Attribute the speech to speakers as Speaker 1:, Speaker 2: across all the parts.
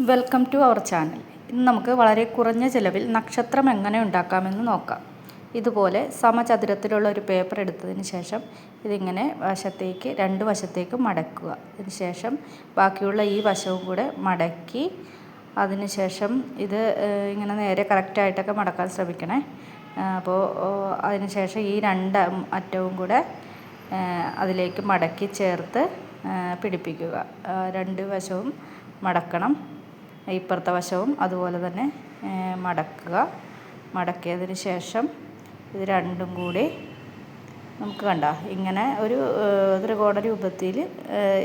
Speaker 1: Welcome to our channel. ഇന്ന് നമുക്ക് വളരെ കുറഞ്ഞ ചിലവിൽ നക്ഷത്രം എങ്ങനെ ഉണ്ടാക്കാമെന്ന് നോക്കാം. ഇതുപോലെ സമചതുരത്തിലുള്ള ഒരു പേപ്പർ എടുത്തതിന് ശേഷം ഇതിങ്ങനെ രണ്ട് വശത്തേക്ക് മടക്കുക. അതിനുശേഷം ബാക്കിയുള്ള ഈ വശവും കൂടെ മടക്കി അതിനുശേഷം ഇത് ഇങ്ങനെ നേരെ കറക്റ്റായിട്ടൊക്കെ മടക്കാൻ ശ്രമിക്കണേ. അപ്പോൾ അതിനുശേഷം ഈ രണ്ട് അറ്റവും കൂടെ അതിലേക്ക് മടക്കി ചേർത്ത് പിടിപ്പിക്കുക. രണ്ട് വശവും മടക്കണം. ഇപ്പുറത്തെ വശവും അതുപോലെ തന്നെ മടക്കിയതിന് ശേഷം ഇത് രണ്ടും കൂടി നമുക്ക് ഇങ്ങനെ ഒരു ത്രികോണ രൂപത്തിൽ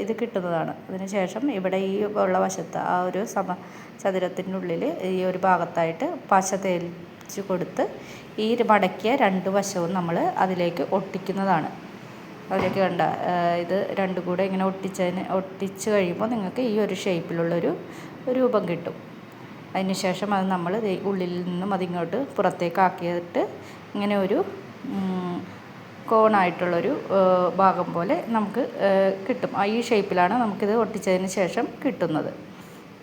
Speaker 1: ഇത് കിട്ടുന്നതാണ്. അതിന് ശേഷം ഇവിടെ ഈ ഉള്ള വശത്ത് ആ ഒരു ചതുരത്തിനുള്ളിൽ ഈ ഒരു ഭാഗത്തായിട്ട് പശ തേച്ച് കൊടുത്ത് ഈ മടക്കിയ രണ്ട് വശവും നമ്മൾ അതിലേക്ക് ഒട്ടിക്കുന്നതാണ്. അതിലേക്ക് ഇത് രണ്ടും കൂടെ ഇങ്ങനെ ഒട്ടിച്ച് കഴിയുമ്പോൾ നിങ്ങൾക്ക് ഈ ഒരു ഷേപ്പിലുള്ളൊരു രൂപം കിട്ടും. അതിന് ശേഷം അത് നമ്മൾ ഉള്ളിൽ നിന്നും അതിങ്ങോട്ട് പുറത്തേക്കാക്കിയിട്ട് ഇങ്ങനെ ഒരു കോണായിട്ടുള്ളൊരു ഭാഗം പോലെ നമുക്ക് കിട്ടും. ഈ ഷേപ്പിലാണ് നമുക്കിത് ഒട്ടിച്ചതിന് ശേഷം കിട്ടുന്നത്.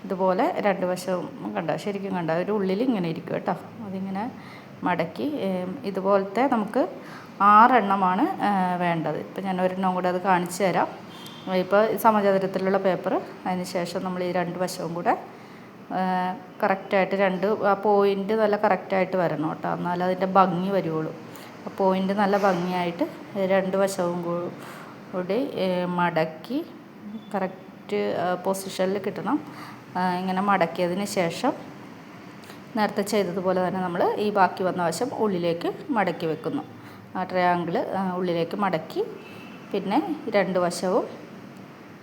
Speaker 1: ഇതുപോലെ രണ്ട് വശവും ശരിക്കും ഒരു ഉള്ളിൽ ഇങ്ങനെ ഇരിക്കും കേട്ടോ. അതിങ്ങനെ മടക്കി ഇതുപോലത്തെ നമുക്ക് 6 എണ്ണമാണ് വേണ്ടത്. ഇപ്പം ഞാൻ ഒരെണ്ണം കൂടെ അത് കാണിച്ചു തരാം. ഇപ്പോൾ സമചതുരത്തിലുള്ള പേപ്പർ, അതിന് ശേഷം നമ്മൾ ഈ രണ്ട് വശവും കൂടെ കറക്റ്റായിട്ട് ആ പോയിൻ്റ് നല്ല കറക്റ്റായിട്ട് വരണം കേട്ടോ. എന്നാലും അതിൻ്റെ ഭംഗി വരുള്ളൂ. ആ പോയിൻ്റ് നല്ല ഭംഗിയായിട്ട് രണ്ട് വശവും കൂടി മടക്കി കറക്റ്റ് പൊസിഷനിൽ കിട്ടണം. ഇങ്ങനെ മടക്കിയതിന് ശേഷം നേരത്തെ ചെയ്തതുപോലെ തന്നെ നമ്മൾ ഈ ബാക്കി വന്ന വശം ഉള്ളിലേക്ക് മടക്കി വെക്കുന്നു. ആ ട്രയാങ്കിൾ ഉള്ളിലേക്ക് മടക്കി പിന്നെ രണ്ട് വശവും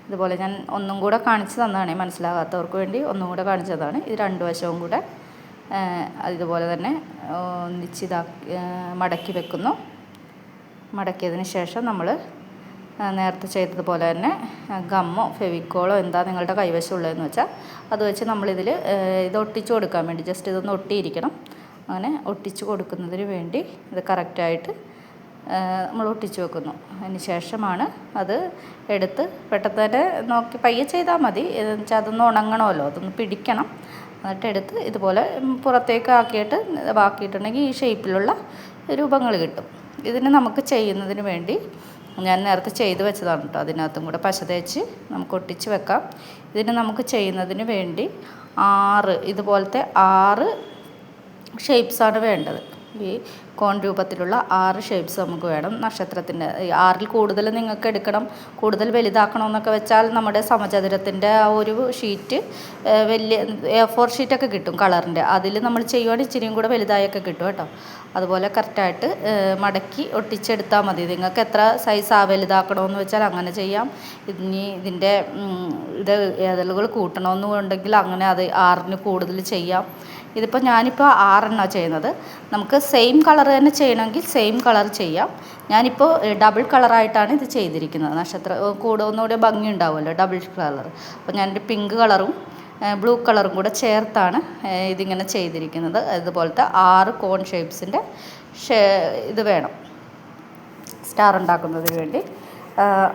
Speaker 1: ഇതുപോലെ ഞാൻ ഒന്നും കൂടെ കാണിച്ചു തന്നതാണ്, മനസ്സിലാകാത്തവർക്ക് വേണ്ടി ഒന്നും കൂടെ കാണിച്ചു തന്നതാണ്. ഇത് രണ്ട് വശവും കൂടെ ഇതുപോലെ തന്നെ മടക്കി വെക്കുന്നു. മടക്കിയതിന് ശേഷം നമ്മൾ നേരത്തെ ചെയ്തതുപോലെ തന്നെ ഗമ്മോ ഫെവിക്കോളോ എന്താ നിങ്ങളുടെ കൈവശമുള്ളതെന്ന് വെച്ചാൽ അത് വെച്ച് നമ്മളിതിൽ ഇത് ഒട്ടിച്ചു കൊടുക്കാൻ വേണ്ടി ജസ്റ്റ് ഇതൊന്ന് ഒട്ടിയിരിക്കണം. അങ്ങനെ ഒട്ടിച്ചു കൊടുക്കുന്നതിന് വേണ്ടി ഇത് കറക്റ്റായിട്ട് നമ്മൾ ഒട്ടിച്ചു വെക്കുന്നു. അതിന് ശേഷമാണ് അത് എടുത്ത് പെട്ടെന്ന് തന്നെ നോക്കി പയ്യെ ചെയ്താൽ മതി. എന്ന് വെച്ചാൽ അതൊന്ന് ഉണങ്ങണമല്ലോ, അതൊന്ന് പിടിക്കണം. എന്നിട്ട് എടുത്ത് ഇതുപോലെ പുറത്തേക്ക് ആക്കിയിട്ടുണ്ടെങ്കിൽ ഈ ഷേപ്പിലുള്ള രൂപങ്ങൾ കിട്ടും. ഇതിന് നമുക്ക് ചെയ്യുന്നതിന് വേണ്ടി ഞാൻ നേരത്തെ ചെയ്ത് വെച്ചതാണ് കേട്ടോ. അതിനകത്തും കൂടെ പശ തേച്ച് നമുക്ക് ഒട്ടിച്ച് വെക്കാം. ഇതിന് നമുക്ക് ചെയ്യുന്നതിന് വേണ്ടി ഇതുപോലത്തെ 6 ഷേപ്സാണ് വേണ്ടത്. ഈ കോൺ രൂപത്തിലുള്ള 6 ഷേപ്സ് നമുക്ക് വേണം. നക്ഷത്രത്തിൻ്റെ 6ൽ കൂടുതൽ നിങ്ങൾക്ക് എടുക്കണം, കൂടുതൽ വലുതാക്കണമെന്നൊക്കെ വെച്ചാൽ നമ്മുടെ സമചതുരത്തിൻ്റെ ആ ഒരു ഷീറ്റ് വലിയ A4 ഷീറ്റൊക്കെ കിട്ടും കളറിൻ്റെ. അതിൽ നമ്മൾ ചെയ്യുവാണെങ്കിൽ ഇച്ചിരിയും കൂടെ വലുതായൊക്കെ കിട്ടും കേട്ടോ. അതുപോലെ കറക്റ്റായിട്ട് മടക്കി ഒട്ടിച്ചെടുത്താൽ മതി. നിങ്ങൾക്ക് എത്ര സൈസ് വലുതാക്കണമെന്ന് വെച്ചാൽ അങ്ങനെ ചെയ്യാം. ഇനി ഇതിൻ്റെ ഏതലുകൾ കൂട്ടണമെന്നുണ്ടെങ്കിൽ അങ്ങനെ അത് 6ന് കൂടുതൽ ചെയ്യാം. ഇതിപ്പോൾ ഞാനിപ്പോൾ 6 എണ്ണമാണ് ചെയ്യുന്നത്. നമുക്ക് സെയിം കളർ തന്നെ ചെയ്യണമെങ്കിൽ സെയിം കളർ ചെയ്യാം. ഞാനിപ്പോൾ ഡബിൾ കളറായിട്ടാണ് ഇത് ചെയ്തിരിക്കുന്നത്. ഒന്നുകൂടെ ഭംഗി ഉണ്ടാവുമല്ലോ ഡബിൾ കളർ. അപ്പോൾ ഞാനൊരു പിങ്ക് കളറും ബ്ലൂ കളറും കൂടെ ചേർത്താണ് ഇതിങ്ങനെ ചെയ്തിരിക്കുന്നത്. അതുപോലത്തെ 6 കോൺ ഷേപ്സിൻ്റെ ഇത് വേണം സ്റ്റാർ ഉണ്ടാക്കുന്നതിന് വേണ്ടി.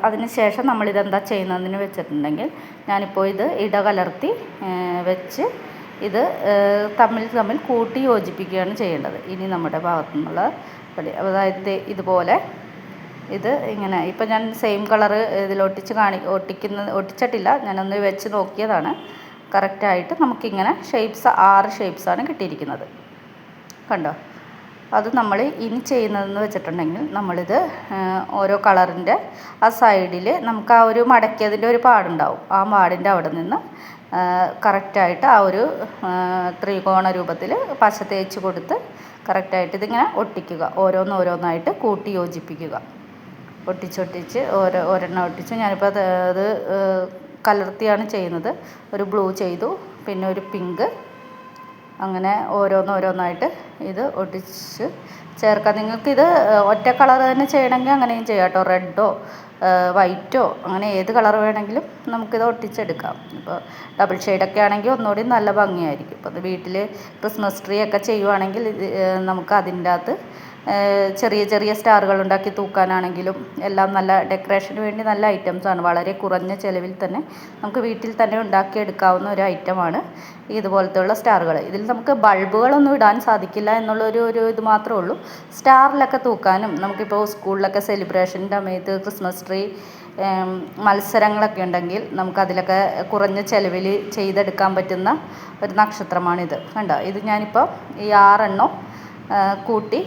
Speaker 1: അതിന് ശേഷം നമ്മളിതെന്താ ചെയ്യുന്നതെന്ന് വെച്ചിട്ടുണ്ടെങ്കിൽ ഞാനിപ്പോൾ ഇത് ഇടകലർത്തി വെച്ച് ഇത് തമ്മിൽ കൂട്ടി യോജിപ്പിക്കുകയാണ് ചെയ്യേണ്ടത്. ഇനി നമ്മുടെ ഭാഗത്തു നിന്നുള്ള അതായത് ഇതുപോലെ ഇത് ഇങ്ങനെ ഇപ്പം ഞാൻ സെയിം കളറ് ഇതിൽ ഒട്ടിച്ചിട്ടില്ല, ഞാനൊന്ന് വെച്ച് നോക്കിയതാണ്. കറക്റ്റായിട്ട് നമുക്കിങ്ങനെ 6 ഷേപ്സാണ് കിട്ടിയിരിക്കുന്നത്. കണ്ടോ? അത് നമ്മൾ ഇനി ചെയ്യുന്നതെന്ന് വെച്ചിട്ടുണ്ടെങ്കിൽ നമ്മളിത് ഓരോ കളറിൻ്റെ ആ സൈഡിൽ നമുക്ക് ആ ഒരു മടക്കിയതിൻ്റെ ഒരു പാടുണ്ടാവും. ആ പാടിൻ്റെ അവിടെ നിന്ന് കറക്റ്റായിട്ട് ആ ഒരു ത്രികോണ രൂപത്തിൽ പശ തേച്ച് കൊടുത്ത് കറക്റ്റായിട്ട് ഇതിങ്ങനെ ഒട്ടിക്കുക. ഓരോന്നായിട്ട് കൂട്ടി യോജിപ്പിക്കുക. ഒട്ടിച്ച് ഒരെണ്ണം ഒട്ടിച്ച് ഞാനിപ്പോൾ അത് കലർത്തിയാണ് ചെയ്യുന്നത്. ഒരു ബ്ലൂ ചെയ്തു, പിന്നെ ഒരു പിങ്ക്, അങ്ങനെ ഓരോന്നായിട്ട് ഇത് ഒട്ടിച്ച് ചേർക്കാം. നിങ്ങൾക്കിത് ഒറ്റ കളർ തന്നെ ചെയ്യണമെങ്കിൽ അങ്ങനെയും ചെയ്യാം കേട്ടോ. റെഡോ വൈറ്റോ അങ്ങനെ ഏത് കളർ വേണമെങ്കിലും നമുക്കിത് ഒട്ടിച്ചെടുക്കാം. ഇപ്പോൾ ഡബിൾ ഷെയ്ഡൊക്കെ ആണെങ്കിൽ ഒന്നുകൂടി നല്ല ഭംഗിയായിരിക്കും. ഇപ്പോൾ വീട്ടിൽ ക്രിസ്മസ് ട്രീ ഒക്കെ ചെയ്യുവാണെങ്കിൽ നമുക്ക് അതിൻ്റെ അകത്ത് ചെറിയ ചെറിയ സ്റ്റാറുകൾ ഉണ്ടാക്കി തൂക്കാനാണെങ്കിലും എല്ലാം നല്ല ഡെക്കറേഷന് വേണ്ടി നല്ല ഐറ്റംസാണ്. വളരെ കുറഞ്ഞ ചിലവിൽ തന്നെ നമുക്ക് വീട്ടിൽ തന്നെ ഉണ്ടാക്കിയെടുക്കാവുന്ന ഒരു ഐറ്റമാണ് ഇതുപോലത്തെയുള്ള സ്റ്റാറുകൾ. ഇതിൽ നമുക്ക് ബൾബുകളൊന്നും ഇടാൻ സാധിക്കില്ല എന്നുള്ളൊരു ഇത് മാത്രമേ ഉള്ളൂ. സ്റ്റാറിലൊക്കെ തൂക്കാനും നമുക്കിപ്പോൾ സ്കൂളിലൊക്കെ സെലിബ്രേഷൻ്റെ സമയത്ത് ക്രിസ്മസ് ട്രീ മത്സരങ്ങളൊക്കെ ഉണ്ടെങ്കിൽ നമുക്കതിലൊക്കെ കുറഞ്ഞ ചിലവിൽ ചെയ്തെടുക്കാൻ പറ്റുന്ന ഒരു നക്ഷത്രമാണിത്. കണ്ടോ, ഇത് ഞാനിപ്പോൾ ഈ 6 എണ്ണം കൂട്ടി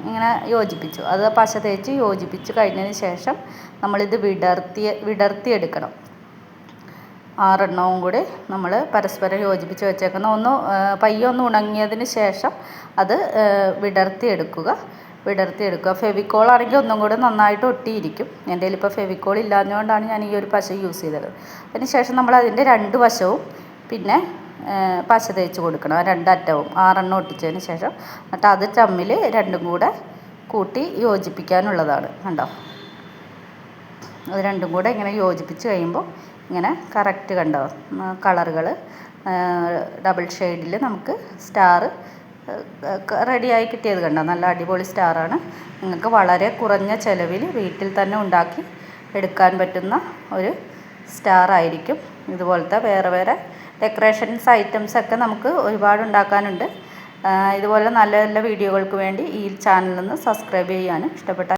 Speaker 1: ഇങ്ങനെ യോജിപ്പിച്ചു. അത് പശ തേച്ച് യോജിപ്പിച്ച് കഴിഞ്ഞതിന് ശേഷം നമ്മളിത് വിടർത്തിയെടുക്കണം. 6 എണ്ണവും കൂടി നമ്മൾ പരസ്പരം യോജിപ്പിച്ച് വെച്ചേക്കുന്ന പയ്യെ ഒന്ന് ഉണങ്ങിയതിന് ശേഷം അത് വിടർത്തിയെടുക്കുക. ഫെവിക്കോൾ ആണെങ്കിൽ ഒന്നും കൂടെ നന്നായിട്ട് ഒട്ടിയിരിക്കും. എൻ്റെ കയ്യിൽ ഇപ്പോൾ ഫെവിക്കോൾ ഇല്ലാഞ്ഞതുകൊണ്ടാണ് ഞാൻ ഈ ഒരു പശ യൂസ് ചെയ്തത്. അതിന് ശേഷം നമ്മൾ അതിൻ്റെ 2 വശവും പിന്നെ പശ തേച്ച് കൊടുക്കണം. 2 അറ്റവും 6 എണ്ണം ഒട്ടിച്ചതിന് ശേഷം എന്നിട്ട് അത് തമ്മിൽ രണ്ടും കൂടെ കൂട്ടി യോജിപ്പിക്കാനുള്ളതാണ്. കണ്ടോ, അത് രണ്ടും കൂടെ ഇങ്ങനെ യോജിപ്പിച്ച് കഴിയുമ്പോൾ ഇങ്ങനെ കറക്റ്റ് കണ്ടോ കളറുകൾ ഡബിൾ ഷെയ്ഡിൽ നമുക്ക് സ്റ്റാർ റെഡിയായി കിട്ടിയത് കണ്ടോ. നല്ല അടിപൊളി സ്റ്റാറാണ്. നിങ്ങൾക്ക് വളരെ കുറഞ്ഞ ചിലവിൽ വീട്ടിൽ തന്നെ ഉണ്ടാക്കി എടുക്കാൻ പറ്റുന്ന ഒരു സ്റ്റാർ ആയിരിക്കും. ഇതുപോലത്തെ വേറെ വേറെ ഡെക്കറേഷൻസ് ഐറ്റംസൊക്കെ നമുക്ക് ഒരുപാട് ഉണ്ടാക്കാനുണ്ട്. ഇതുപോലെ നല്ല നല്ല വീഡിയോകൾക്ക് വേണ്ടി ഈ ചാനലൊന്ന് സബ്സ്ക്രൈബ് ചെയ്യാനും ഇഷ്ടപ്പെട്ട